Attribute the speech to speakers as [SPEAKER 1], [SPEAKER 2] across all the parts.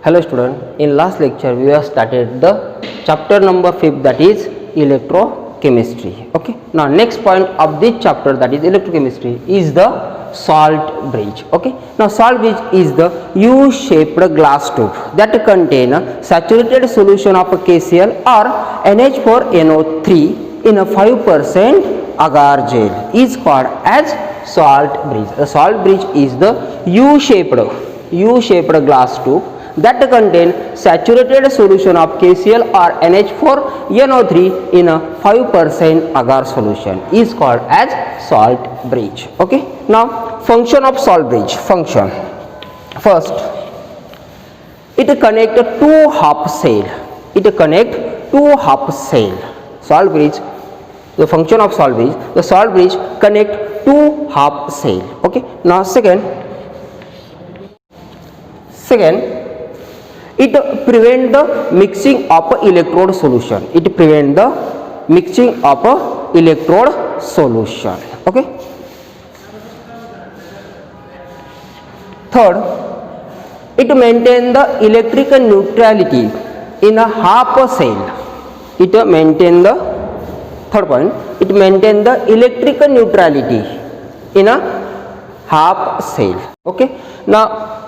[SPEAKER 1] Hello student, in last lecture we have started the chapter number 5, that is electrochemistry. Okay, now next point of this chapter, that is electrochemistry, is the salt bridge. Okay, now salt bridge is the U-shaped glass tube that contain a saturated solution of KCl or NH4NO3 in a 5% agar gel is called as salt bridge. The salt bridge is the U-shaped glass tube that contain saturated solution of KCl or NH4NO3 in a 5% agar solution is called as salt bridge. Okay, now function of salt bridge. Function: first, it connect two half cell. Salt bridge, the function of salt bridge, the salt bridge connect two half cell. Okay, now second, it prevent the mixing of electrode solution. Okay, third, it maintain the electrical neutrality in a half cell. Third point, it maintain the electrical neutrality in a half cell. Okay, now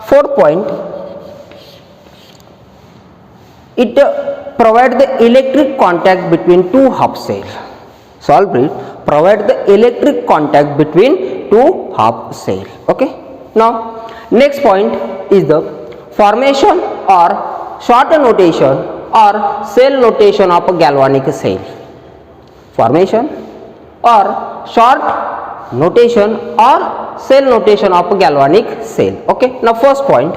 [SPEAKER 1] fourth point, it provide the electric contact between two half cells. Salt bridge provide the electric contact between two half cells. Okay, now next point is the formation or short notation or cell notation of a galvanic cell. Formation or short notation or cell notation of a galvanic cell. Okay, now first point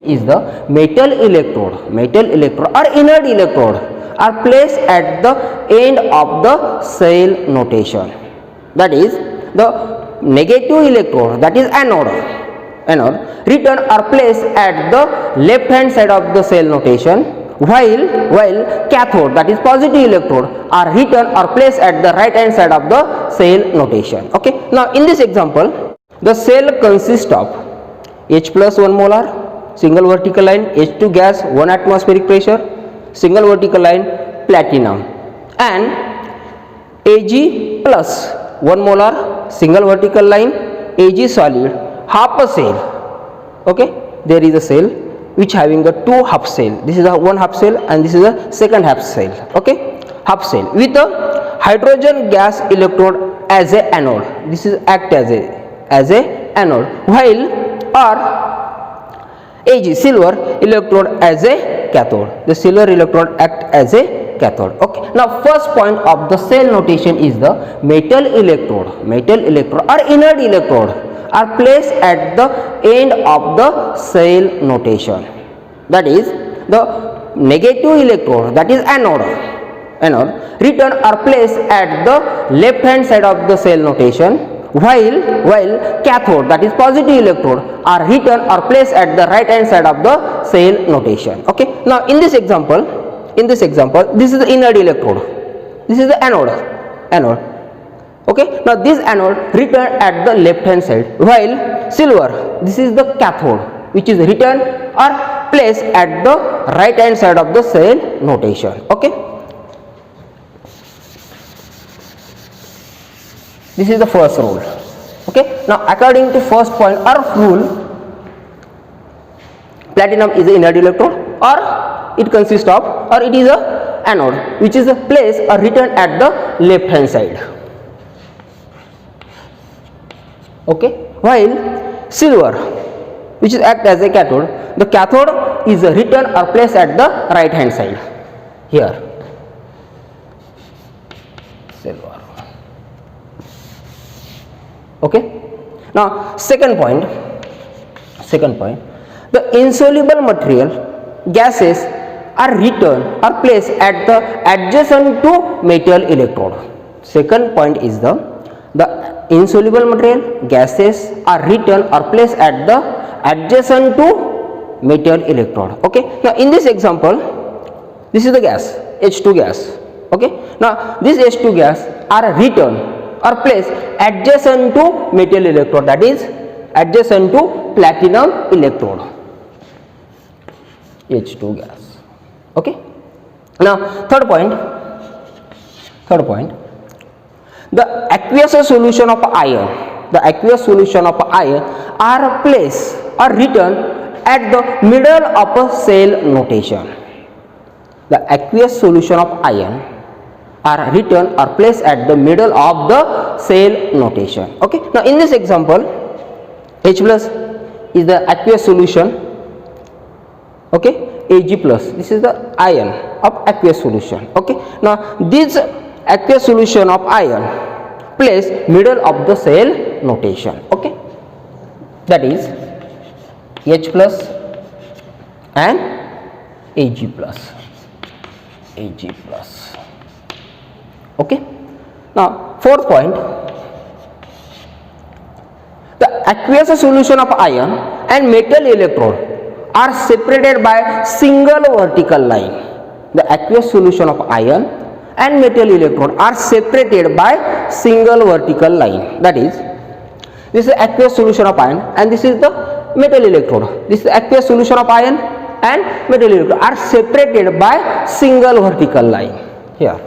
[SPEAKER 1] is the metal electrode or inert electrode are placed at the end of the cell notation. That is, the negative electrode, that is anode return are placed at the left hand side of the cell notation, while cathode, that is positive electrode, are return or placed at the right hand side of the cell notation. Okay, now in this example, the cell consists of H plus 1 molar single vertical line, H2 gas 1 atmospheric pressure, single vertical line platinum, and Ag plus 1 molar single vertical line, Ag solid, half a cell. Okay, there is a cell which having the two half cell. This is a one half cell and this is a second half cell. Okay, half cell with a hydrogen gas electrode as a anode. This is act as a anode, while or Ag silver electrode as a cathode. The silver electrode act as a cathode. Okay, now first point of the cell notation is the metal electrode or inert electrode are placed at the end of the cell notation. That is, the negative electrode, that is anode return are placed at the left hand side of the cell notation, while cathode, that is positive electrode, are return or placed at the right hand side of the cell notation. Okay, now in this example, this is the inert electrode, this is the anode. Okay, now this anode return at the left hand side, while silver, this is the cathode, which is return or placed at the right hand side of the cell notation. Okay, this is the first rule. Okay, now according to first point or rule, platinum is an inert electrode, or it consists of, or it is a anode which is placed or written at the left hand side. Okay, while silver, which is act as a cathode, the cathode is written or placed at the right hand side here. Silver. Okay, now second point, the insoluble material gases are written or placed at the adjacent to metal electrode. Second point is the insoluble material gases are written or placed at the adjacent to metal electrode. Okay, now in this example, this is the gas, H2 gas. Okay, now this H2 gas are written or placed adjacent to metal electrode, that is adjacent to platinum electrode. H2 gas. Okay. Now third point, the aqueous solution of iron, are placed or written at the middle of a cell notation. The aqueous solution of iron are written or placed at the middle of the cell notation. Okay. Now in this example, H plus is the aqueous solution. Okay. Ag plus, this is the ion of aqueous solution. Okay. Now this aqueous solution of ion placed middle of the cell notation. Okay. That is H plus and Ag plus. Okay. Now fourth point, the aqueous solution of iron and metal electrode are separated by single vertical line. The aqueous solution of iron and metal electrode are separated by single vertical line. That is, this is aqueous solution of iron and this is the metal electrode. This is aqueous solution of iron and metal electrode are separated by single vertical line. Here,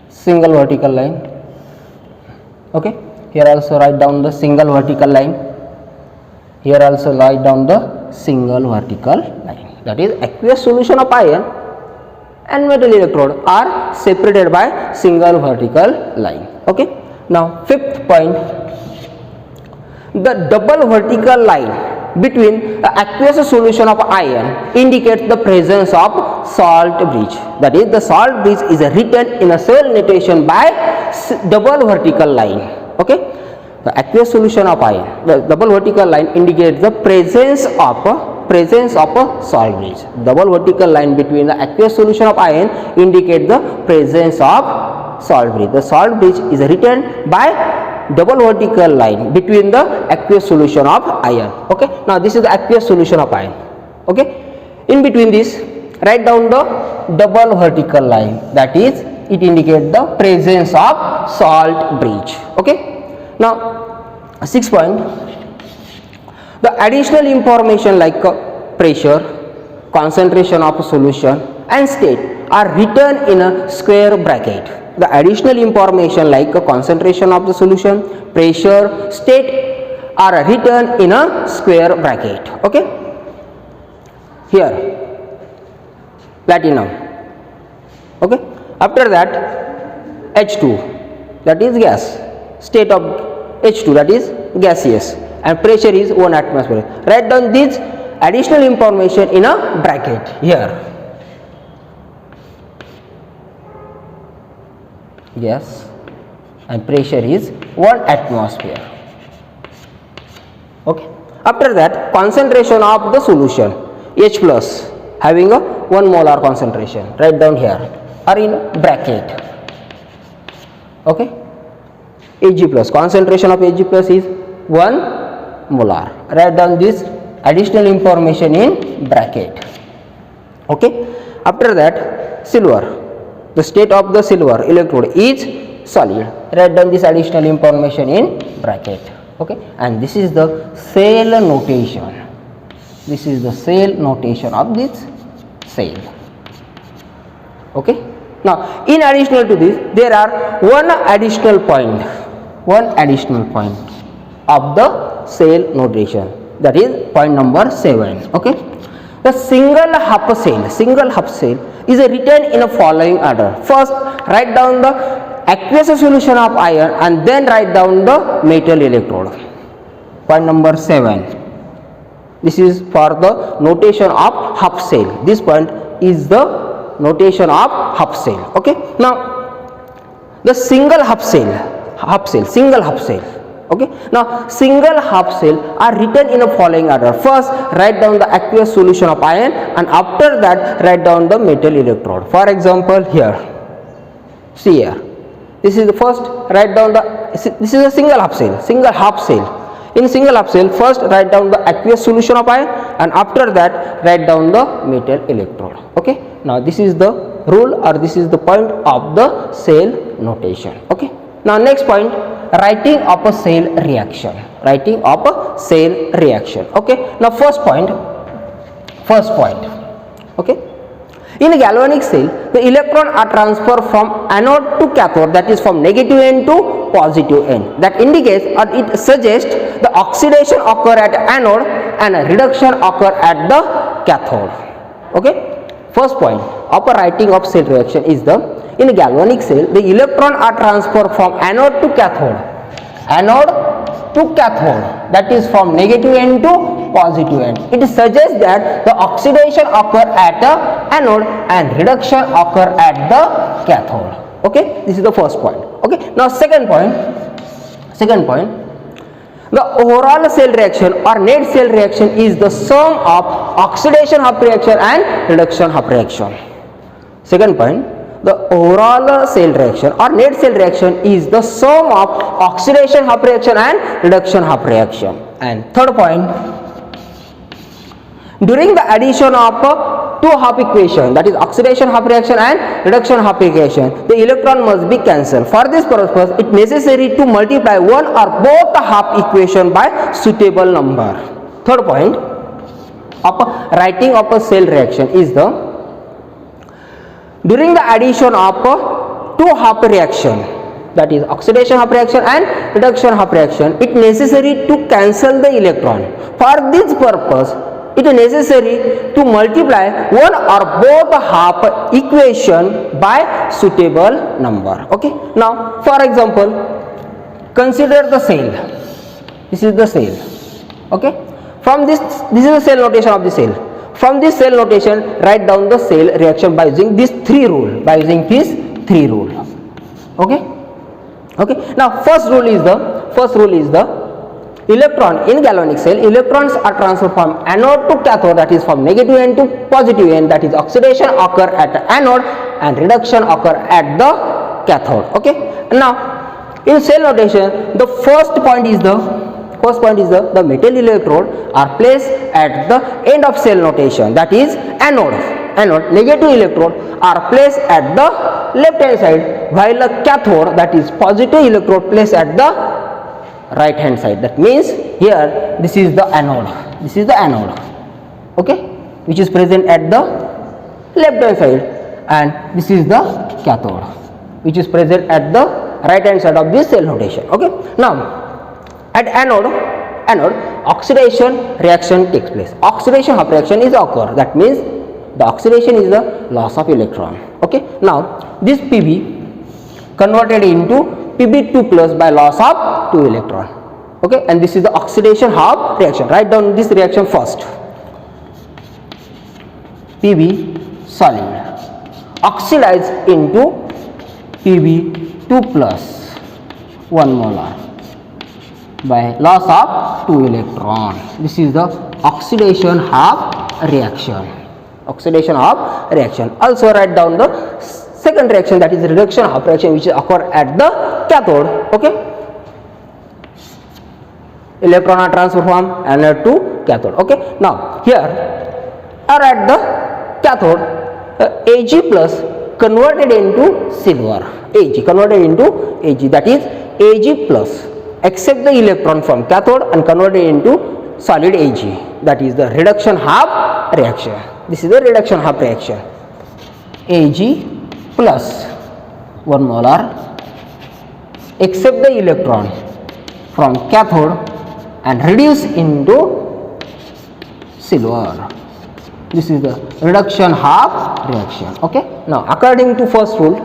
[SPEAKER 1] single vertical line. Okay. Here also write down the single vertical line. Here also write down the single vertical line. That is, aqueous solution of iron and metal electrode are separated by single vertical line. Okay. Now fifth point, the double vertical line between the aqueous solution of iron indicates the presence of salt bridge. That is, the salt bridge is written in a cell notation by double vertical line. Okay. The aqueous solution of iron, the double vertical line indicates the presence of a salt bridge. Double vertical line between the aqueous solution of iron indicates the presence of salt bridge. The salt bridge is written by double vertical line between the aqueous solution of iron. Okay. Now this is the aqueous solution of iron. Okay. In between this, write down the double vertical line. That is, it indicates the presence of salt bridge. Okay. Now, 6th point, the additional information like pressure, concentration of solution and state are written in a square bracket. The additional information like concentration of the solution, pressure, state are written in a square bracket. Okay. Here, platinum. Okay. After that, H2, that is gas. State of H2, that is gaseous, and pressure is 1 atmosphere. Write down this additional information in a bracket here. Gas and pressure is 1 atmosphere. Okay. After that, concentration of the solution H plus having a 1 molar concentration. Write down here or in bracket. Okay. Ag plus, concentration of Ag plus is 1 molar. Write down this additional information in bracket. Okay. After that, silver, the state of the silver electrode is solid. Write down this additional information in bracket. Okay. And this is the cell notation. This is the cell notation of this cell. Okay. Now in addition to this, there are one additional point of the cell notation, that is point number 7. Okay. The single half cell is written in a following order. First, write down the aqueous solution of iron and then write down the metal electrode. Point number 7. This is for the notation of half cell. This point is the notation of half cell. Okay. Now the single half cell. Okay. Now single half cell are written in a following order. First, write down the aqueous solution of iron and after that write down the metal electrode. For example, here, see here, this is the first, write down the, this is a single half cell. In single half cell, first write down the aqueous solution of iron and after that write down the metal electrode. Okay. Now this is the rule or this is the point of the cell notation. Okay. Now next point, writing of a cell reaction. Okay. Now first point, first point. Okay. In a galvanic cell, the electron are transferred from anode to cathode, that is from negative end to positive end. That indicates or it suggests the oxidation occur at anode and a reduction occur at the cathode. Okay. First point of a writing of cell reaction is the in a galvanic cell, the electron are transferred from anode to cathode. Anode to cathode, that is from negative end to positive end. It suggests that the oxidation occur at the anode and reduction occur at the cathode. Okay, this is the first point. Okay, now second point, the overall cell reaction or net cell reaction is the sum of oxidation half reaction and reduction half reaction. Second point, the overall cell reaction or net cell reaction is the sum of oxidation half reaction and reduction half reaction. And third point, during the addition of two half equation, that is oxidation half reaction and reduction half reaction, the electron must be cancelled. For this purpose, it is necessary to multiply one or both the half equation by suitable number. Third point of writing of a cell reaction is the during the addition of two half reaction, that is oxidation half reaction and reduction half reaction, it is necessary to cancel the electron. For this purpose, it is necessary to multiply one or both half equation by suitable number. Okay. Now, for example, consider the cell. This is the cell. Okay. From this is the cell notation of the cell. From this cell notation, write down the cell reaction by using these three rule. Okay. Okay. Now, first rule is the electron in galvanic cell. Electrons are transferred from anode to cathode, that is from negative end to positive end. That is oxidation occur at the anode and reduction occur at the cathode. Okay. Now, in cell notation, the first point is the metal electrode are placed at the end of cell notation, that is anode. Negative electrode are placed at the left hand side, while a cathode, that is positive electrode, placed at the right hand side. That means here this is the anode. Okay, which is present at the left hand side, and this is the cathode, which is present at the right hand side of this cell notation. Okay. Now, at anode, oxidation reaction takes place. Oxidation half reaction is occur. That means the oxidation is the loss of electron. Okay. Now, this Pb converted into Pb2 plus by loss of 2 electron. Okay. And this is the oxidation half reaction. Write down this reaction first. Pb solid oxidize into Pb2 plus 1 molar by loss of 2 electron. This is the oxidation half reaction. Also write down the second reaction, that is reduction half reaction, which occur at the cathode. Okay. Electron are transferred from anode to cathode. Okay. Now, here are at the cathode, Ag plus converted into silver. Ag, that is Ag plus accept the electron from cathode and convert it into solid Ag, that is the reduction half reaction. This is the reduction half reaction. Ag plus 1 molar accept the electron from cathode and reduce into silver. This is the reduction half reaction. Okay. Now, according to first rule,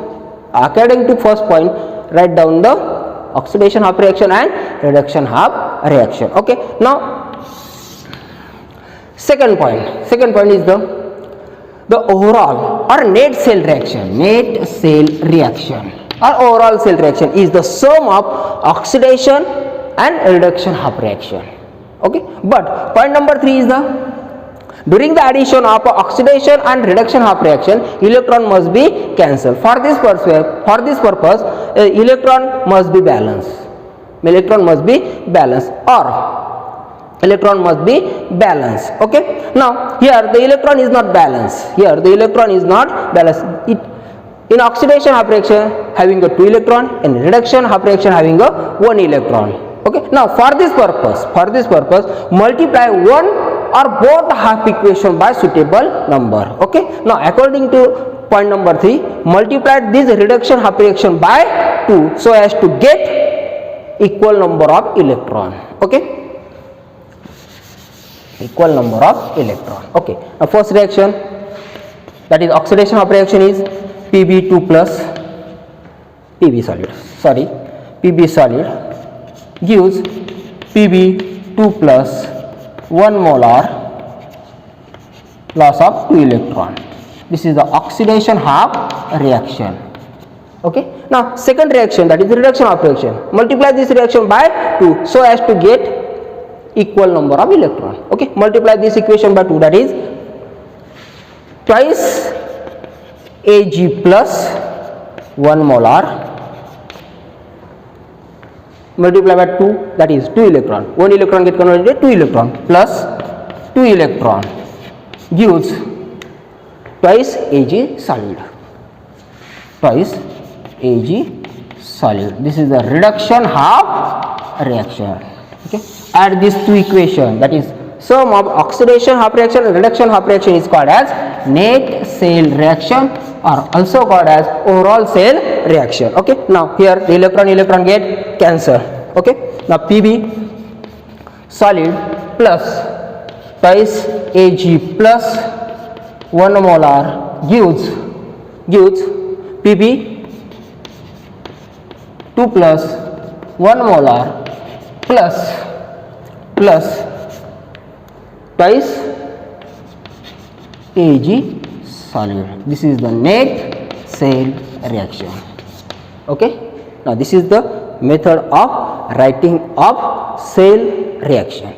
[SPEAKER 1] according to first point, write down the oxidation half reaction and reduction half reaction. Okay. Now, second point is the overall or net cell reaction. Or overall cell reaction is the sum of oxidation and reduction half reaction. Okay. But point number 3 is the during the addition of oxidation and reduction half reaction, electron must be cancelled. For this purpose, electron must be balanced. Okay. Now, here the electron is not balanced. In oxidation half reaction having a 2 electron, in reduction half reaction having a 1 electron. Okay. Now, for this purpose, multiply one or both half equation by suitable number. Okay, now according to point number 3, multiply this reduction half reaction by 2 so as to get equal number of electron. Okay, equal number of electron. Okay, now first reaction, that is oxidation half reaction, is Pb2 plus Pb solid gives Pb2 plus 1 molar loss of 2 electron. This is the oxidation half reaction. Okay, now second reaction, that is reduction half reaction, multiply this reaction by 2 so as to get equal number of electron. Okay, multiply this equation by 2, that is twice Ag plus 1 molar multiply by 2, that is 2 electron, 1 electron get converted to 2 electron plus 2 electron gives twice Ag solid, twice Ag solid. This is the reduction half reaction. Okay, add these two equations, that is sum of oxidation half reaction and reduction half reaction is called as net cell reaction, or also called as overall cell reaction. Okay, now here the electron get cancelled. Okay, now Pb solid plus twice Ag plus 1 molar gives Pb 2 plus 1 molar plus twice Ag solid. This is the net cell reaction. Okay, now this is the method of writing of cell reaction.